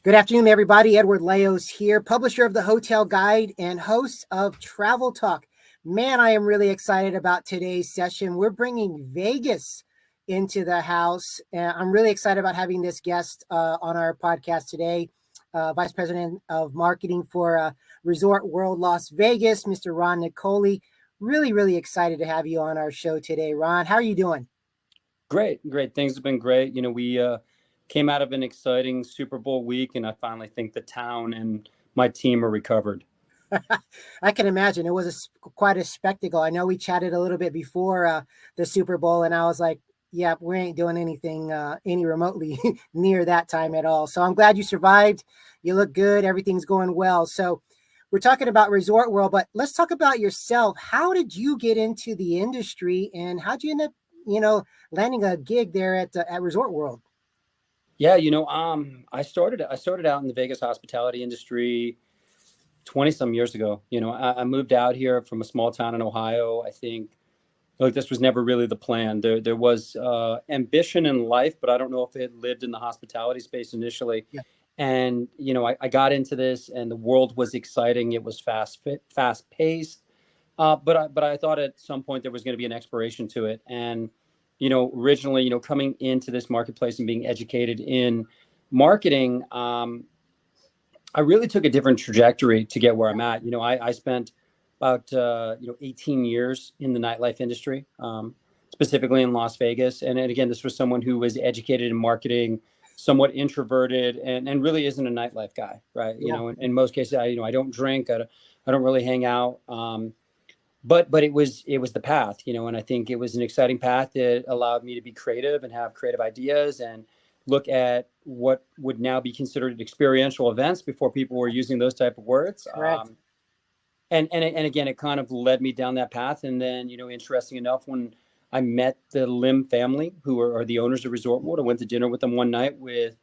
Good afternoon, everybody. Edward Leos here, publisher of the Hotel Guide and host of Travel Talk. Man, I am really excited about today's session. We're bringing Vegas into the house. I'm really excited about having this guest on our podcast today, Vice President of Marketing for Resort World Las Vegas, Mr. Ronn Nicolli. Really excited to have you on our show today, Ron. How are you doing? Great. Things have been great. We came out of an exciting Super Bowl week, and I finally think the town and my team are recovered. I can imagine. It was quite a spectacle. I know we chatted a little bit before the Super Bowl, and I was like, yeah, we ain't doing anything any remotely near that time at all. So I'm glad you survived. You look good. Everything's going well. So we're talking about Resort World, but let's talk about yourself. How did you get into the industry, and how'd you end up, landing a gig there at Resort World? Yeah, I started out in the Vegas hospitality industry 20 some years ago. I moved out here from a small town in Ohio. I think like this was never really the plan. There was ambition in life, but I don't know if it lived in the hospitality space initially. Yeah. And I got into this, and the world was exciting. It was fast paced, but I thought at some point there was going to be an expiration to it. And originally, coming into this marketplace and being educated in marketing, I really took a different trajectory to get where I'm at. I spent about 18 years in the nightlife industry, specifically in Las Vegas. And again, this was someone who was educated in marketing, somewhat introverted, and really isn't a nightlife guy, right? Yeah. In most cases, I don't drink, I don't really hang out. But it was the path, and I think it was an exciting path that allowed me to be creative and have creative ideas and look at what would now be considered experiential events before people were using those type of words. Correct. And again, it kind of led me down that path. And then, interesting enough, when I met the Lim family, who are the owners of Resort World, I went to dinner with them one night with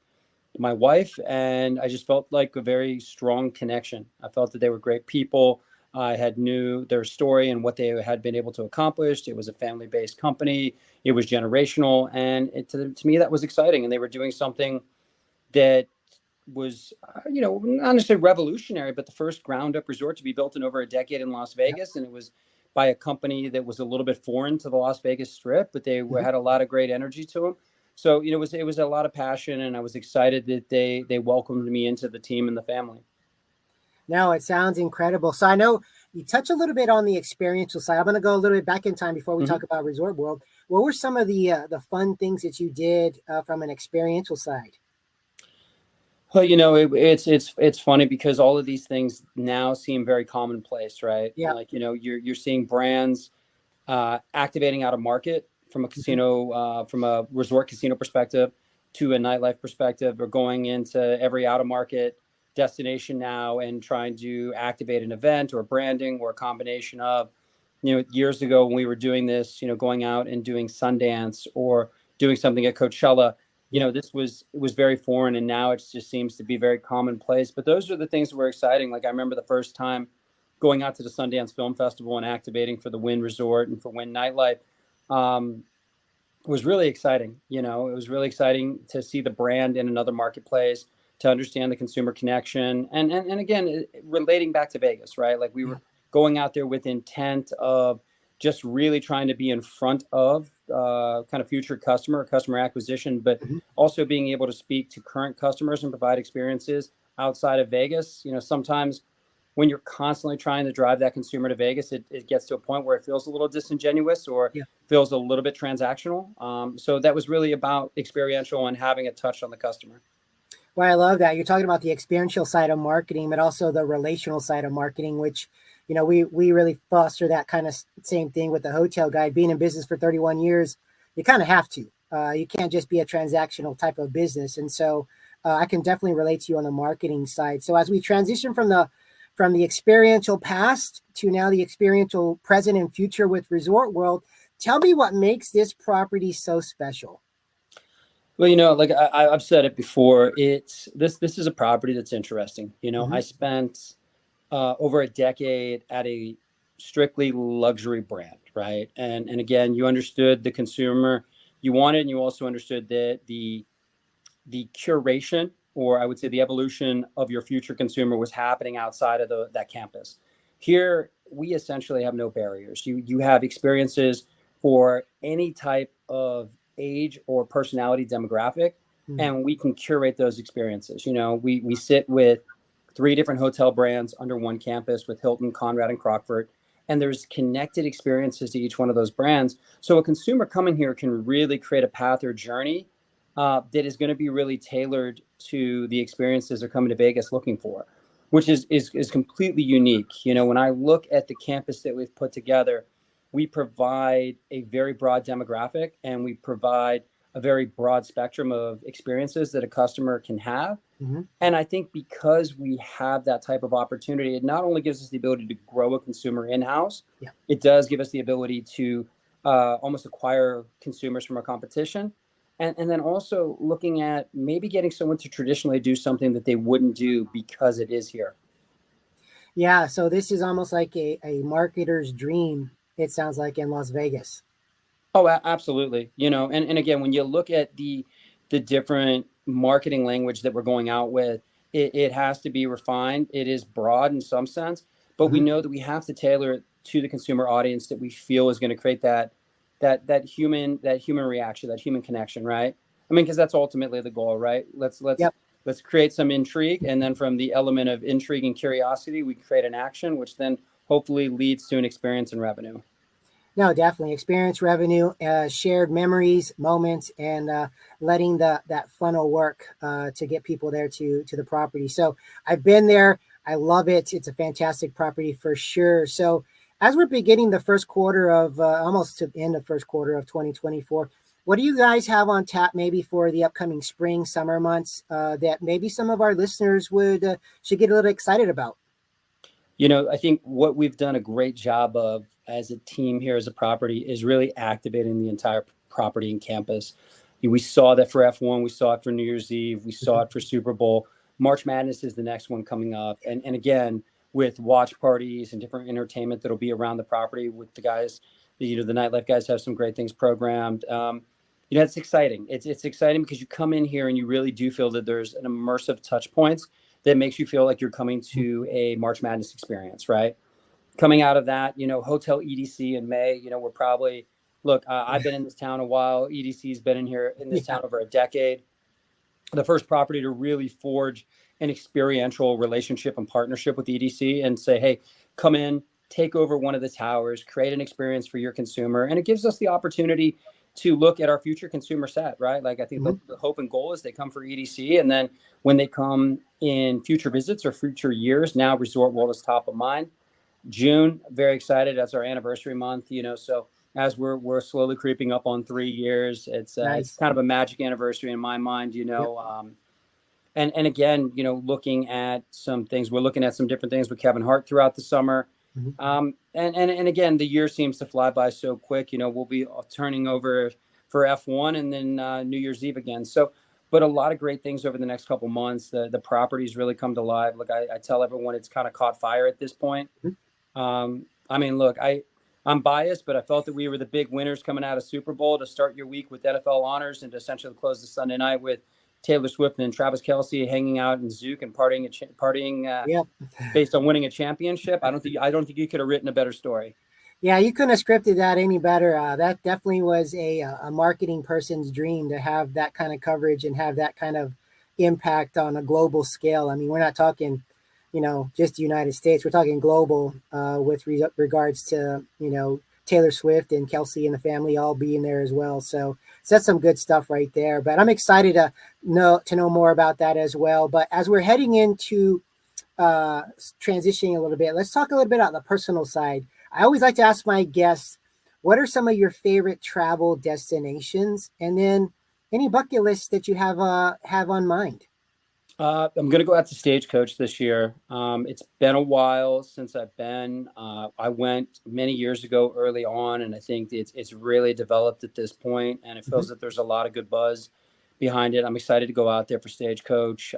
my wife, and I just felt like a very strong connection. I felt that they were great people. I had knew their story and what they had been able to accomplish. It was a family-based company. It was generational. And to me, that was exciting. And they were doing something that was, not necessarily revolutionary, but the first ground-up resort to be built in over a decade in Las Vegas. And it was by a company that was a little bit foreign to the Las Vegas Strip, but they had a lot of great energy to them. So, it was a lot of passion, and I was excited that they welcomed me into the team and the family. No, it sounds incredible. So I know you touch a little bit on the experiential side. I'm going to go a little bit back in time before we talk about Resort World. What were some of the fun things that you did from an experiential side? Well, it's funny because all of these things now seem very commonplace, right? Yeah. Like, you're seeing brands activating out of market from a casino, from a resort casino perspective to a nightlife perspective, or going into every out of market destination now and trying to activate an event or branding or a combination of, years ago when we were doing this, going out and doing Sundance or doing something at Coachella, it was very foreign, and now it just seems to be very commonplace. But those are the things that were exciting. Like I remember the first time going out to the Sundance Film Festival and activating for the Wynn Resort and for Wynn Nightlife. It was really exciting. It was really exciting to see the brand in another marketplace, to understand the consumer connection. And again, relating back to Vegas, right? Like we were going out there with intent of just really trying to be in front of kind of future customer acquisition, but also being able to speak to current customers and provide experiences outside of Vegas. Sometimes when you're constantly trying to drive that consumer to Vegas, it gets to a point where it feels a little disingenuous or feels a little bit transactional. So that was really about experiential and having a touch on the customer. Well, I love that. You're talking about the experiential side of marketing, but also the relational side of marketing, which, we really foster that kind of same thing with the Hotel Guide. Being in business for 31 years, you kind of have to. You can't just be a transactional type of business. And so I can definitely relate to you on the marketing side. So as we transition from the experiential past to now the experiential present and future with Resort World, tell me what makes this property so special. Well, like I've said it before, this is a property that's interesting. I spent over a decade at a strictly luxury brand, right? And again, you understood the consumer you wanted, and you also understood that the curation or I would say the evolution of your future consumer was happening outside of that campus. Here, we essentially have no barriers. You have experiences for any type of age or personality demographic, and we can curate those experiences. We sit with three different hotel brands under one campus with Hilton, Conrad, and Crockford, and there's connected experiences to each one of those brands. So a consumer coming here can really create a path or journey that is going to be really tailored to the experiences they're coming to Vegas looking for, which is completely unique. When I look at the campus that we've put together, we provide a very broad demographic, and we provide a very broad spectrum of experiences that a customer can have. And I think because we have that type of opportunity, it not only gives us the ability to grow a consumer in-house, it does give us the ability to almost acquire consumers from our competition. And then also looking at maybe getting someone to traditionally do something that they wouldn't do because it is here. Yeah, so this is almost like a marketer's dream, it sounds like, in Las Vegas. Oh, absolutely. And again, when you look at the different marketing language that we're going out with, it has to be refined. It is broad in some sense, but we know that we have to tailor it to the consumer audience that we feel is going to create that human reaction, that human connection, right? I mean, because that's ultimately the goal, right? Let's create some intrigue, and then from the element of intrigue and curiosity, we create an action, which then hopefully leads to an experience and revenue. No, definitely experience, revenue, shared memories, moments, and letting that funnel work to get people there to the property. So I've been there. I love it. It's a fantastic property for sure. So as we're beginning the first quarter of almost to the end of first quarter of 2024, what do you guys have on tap maybe for the upcoming spring, summer months that maybe some of our listeners should get a little excited about? I think what we've done a great job of as a team here, as a property, is really activating the entire property and campus. We saw that for F1, we saw it for New Year's Eve, we saw it for Super Bowl. March Madness is the next one coming up. And again, with watch parties and different entertainment that'll be around the property with the guys, the nightlife guys have some great things programmed. It's exciting. It's exciting because you come in here and you really do feel that there's an immersive touch points that makes you feel like you're coming to a March Madness experience, right? Coming out of that, Hotel EDC in May, we're probably, look, I've been in this town a while. EDC's been in this town over a decade. The first property to really forge an experiential relationship and partnership with EDC and say, hey, come in, take over one of the towers, create an experience for your consumer. And it gives us the opportunity to look at our future consumer set, right? Like I think the hope and goal is they come for EDC. And then when they come in future visits or future years, now Resort World is top of mind. June, very excited. That's our anniversary month, so as we're slowly creeping up on 3 years, it's kind of a magic anniversary in my mind, and again, looking at some things, we're looking at some different things with Kevin Hart throughout the summer. And again, the year seems to fly by so quick. We'll be turning over for F1 and then New Year's Eve again. So, but a lot of great things over the next couple months. The properties really come to life. Look, I tell everyone it's kind of caught fire at this point. I mean, look, I'm biased, but I felt that we were the big winners coming out of Super Bowl to start your week with NFL honors and to essentially close the Sunday night with Taylor Swift and Travis Kelce hanging out in Zook and partying based on winning a championship. I don't think you could have written a better story. Yeah, you couldn't have scripted that any better. That definitely was a marketing person's dream to have that kind of coverage and have that kind of impact on a global scale. I mean, we're not talking, just the United States. We're talking global with regards to, Taylor Swift and Kelce and the family all being there as well. So that's some good stuff right there. But I'm excited to know more about that as well. But as we're heading into transitioning a little bit, let's talk a little bit about the personal side. I always like to ask my guests, what are some of your favorite travel destinations? And then any bucket lists that you have on mind? I'm going to go out to Stagecoach this year. It's been a while since I've been. I went many years ago early on, and I think it's really developed at this point, and it feels that there's a lot of good buzz behind it. I'm excited to go out there for Stagecoach.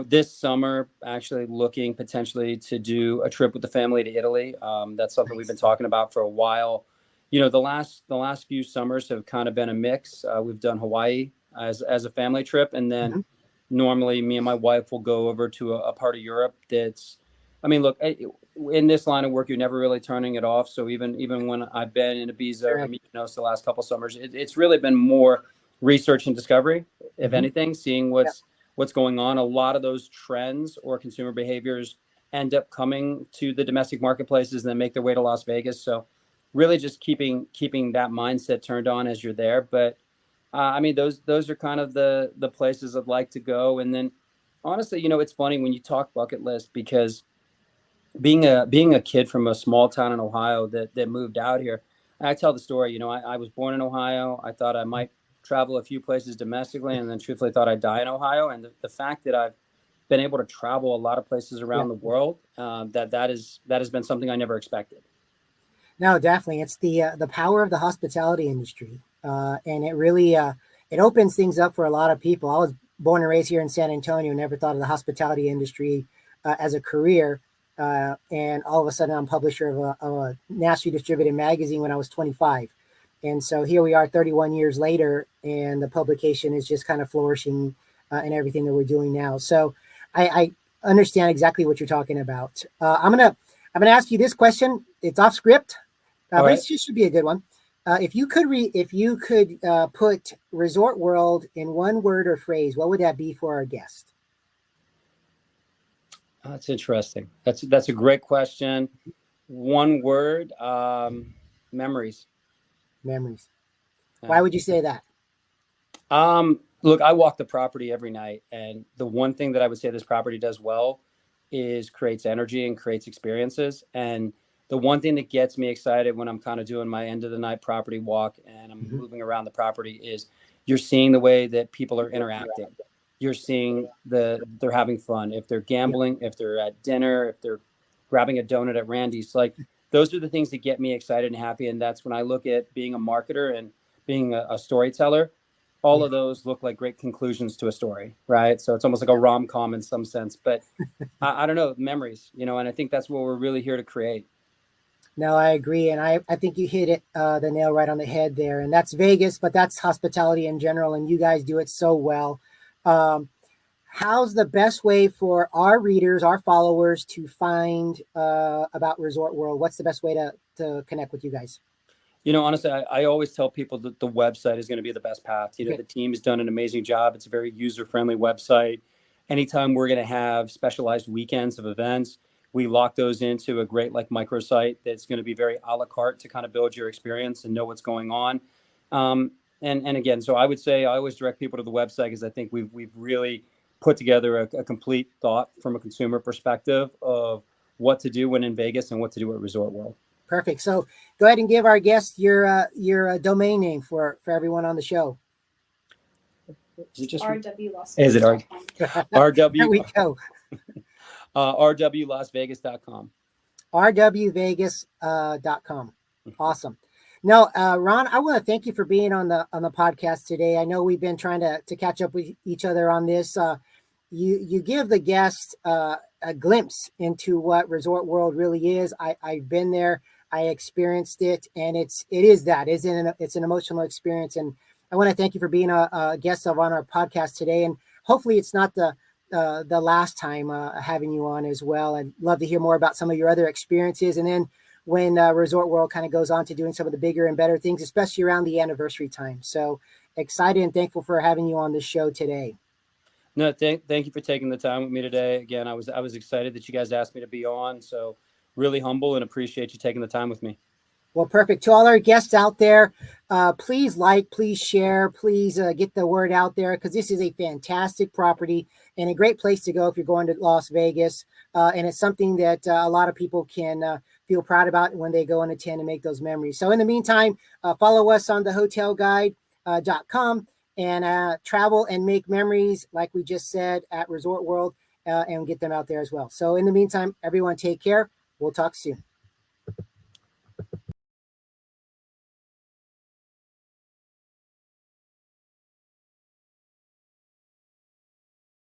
This summer, actually looking potentially to do a trip with the family to Italy. That's something we've been talking about for a while. The last few summers have kind of been a mix. We've done Hawaii as a family trip, and then normally me and my wife will go over to a part of Europe that's, I mean, look, in this line of work, you're never really turning it off. So even when I've been in Ibiza or Correct. Mykonos the last couple summers, it's really been more research and discovery, if Mhm. anything, seeing what's going on. A lot of those trends or consumer behaviors end up coming to the domestic marketplaces and then make their way to Las Vegas. So really just keeping that mindset turned on as you're there. But I mean, those are kind of the places I'd like to go. And then honestly, it's funny when you talk bucket list, because being a kid from a small town in Ohio that moved out here, I tell the story. I was born in Ohio. I thought I might travel a few places domestically, and then truthfully thought I'd die in Ohio. And the fact that I've been able to travel a lot of places Yeah. around the world, that has been something I never expected. No, definitely. It's the power of the hospitality industry, and it really it opens things up for a lot of people. I was born and raised here in San Antonio, never thought of the hospitality industry as a career, and all of a sudden I'm publisher of a nationally distributed magazine when I was 25, and so here we are 31 years later, and the publication is just kind of flourishing in everything that we're doing now. So I understand exactly what you're talking about. I'm gonna ask you this question. It's off script, but Right. it should be a good one. If you could put Resort World in one word or phrase, what would that be for our guest? That's interesting. That's a great question. One word, memories. Memories. Yeah. Why would you say that? Look, I walk the property every night, and the one thing that I would say this property does well is creates energy and creates experiences. And the one thing that gets me excited when I'm kind of doing my end of the night property walk and I'm Mm-hmm. moving around the property is you're seeing the way that people are interacting. You're seeing they're having fun. If they're Yep. gambling, if they're at dinner, if they're grabbing a donut at Randy's, like those are the things that get me excited and happy. And that's when I look at being a marketer and being a storyteller. All Yeah. of those look like great conclusions to a story, right? So it's almost like a rom-com in some sense, but I don't know, memories, and I think that's what we're really here to create. No, I agree, and I think you hit it the nail right on the head there. And that's Vegas, but that's hospitality in general, and you guys do it so well. Um, how's the best way for our readers, our followers, to find about Resort World? What's the best way to connect with you guys? Honestly, I always tell people that the website is going to be the best path. Okay. The team has done an amazing job. It's a very user-friendly website. Anytime we're going to have specialized weekends of events, we lock those into a great microsite that's going to be very a la carte to kind of build your experience and know what's going on. Um, and again, so I would say I always direct people to the website because I think we've really put together a complete thought from a consumer perspective of what to do when in Vegas and what to do at Resort World. Perfect. So go ahead and give our guests your domain name for everyone on the show. Is it just RW Las Is it Vegas. There we RW go. RWLasVegas.com. rwvegas.com. Awesome. No, Ron, I want to thank you for being on the podcast today. I know we've been trying to catch up with each other on this. You give the guests a glimpse into what Resort World really is. I've been there. I experienced it, and it's an emotional experience. And I want to thank you for being a guest on our podcast today. And hopefully, it's not the last time having you on as well. I'd love to hear more about some of your other experiences, and then when Resort World kind of goes on to doing some of the bigger and better things, especially around the anniversary time. So excited and thankful for having you on the show today. No, thank you for taking the time with me today. Again, I was excited that you guys asked me to be on. So really humble and appreciate you taking the time with me. Well, perfect. To all our guests out there, please please share, please get the word out there, because this is a fantastic property and a great place to go if you're going to Las Vegas. And it's something that a lot of people can feel proud about when they go and attend and make those memories. So in the meantime, follow us on thehotelguide.com and travel and make memories, like we just said, at Resort World and get them out there as well. So in the meantime, everyone take care. We'll talk soon.